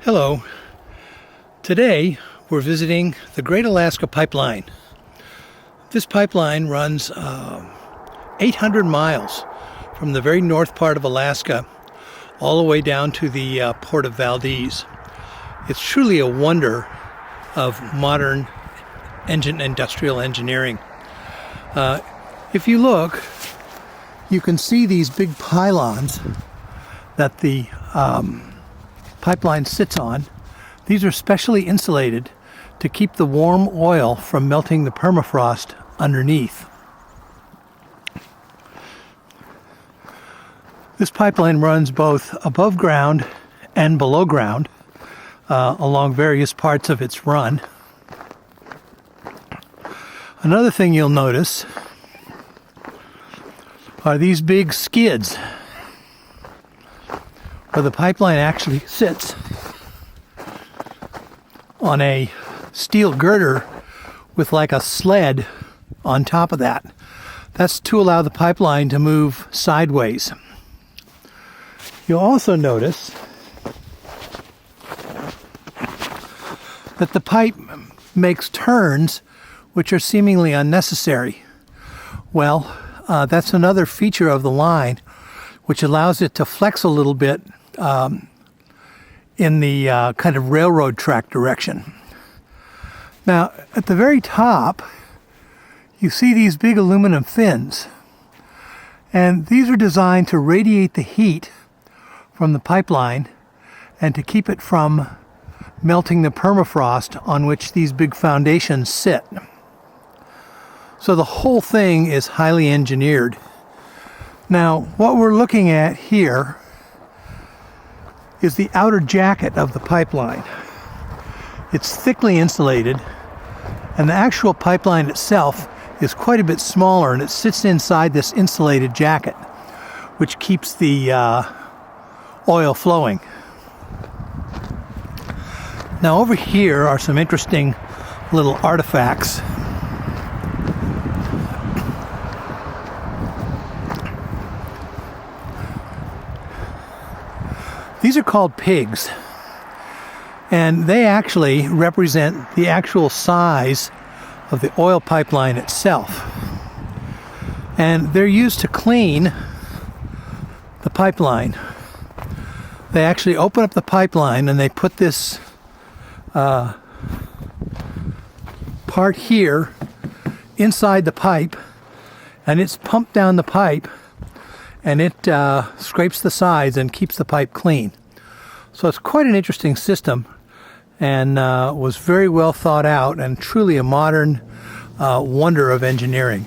Hello. Today we're visiting the Great Alaska Pipeline. This pipeline runs 800 miles from the very north part of Alaska all the way down to the port of Valdez. It's truly a wonder of modern industrial engineering. If you look, you can see these big pylons that the pipeline sits on. These are specially insulated to keep the warm oil from melting the permafrost underneath. This pipeline runs both above ground and below ground along various parts of its run. Another thing you'll notice are these big skids where the pipeline actually sits on a steel girder with like a sled on top of that. That's to allow the pipeline to move sideways. You'll also notice that the pipe makes turns which are seemingly unnecessary. Well, that's another feature of the line which allows it to flex a little bit in the kind of railroad track direction. Now, at the very top, you see these big aluminum fins, and these are designed to radiate the heat from the pipeline and to keep it from melting the permafrost on which these big foundations sit. So the whole thing is highly engineered. Now, what we're looking at here is the outer jacket of the pipeline. It's thickly insulated, and the actual pipeline itself is quite a bit smaller, and it sits inside this insulated jacket, which keeps the oil flowing. Now over here are some interesting little artifacts. These are called pigs, and they actually represent the actual size of the oil pipeline itself. And they're used to clean the pipeline. They actually open up the pipeline and they put this part here inside the pipe, and it's pumped down the pipe, and it scrapes the sides and keeps the pipe clean. So it's quite an interesting system, and was very well thought out and truly a modern wonder of engineering.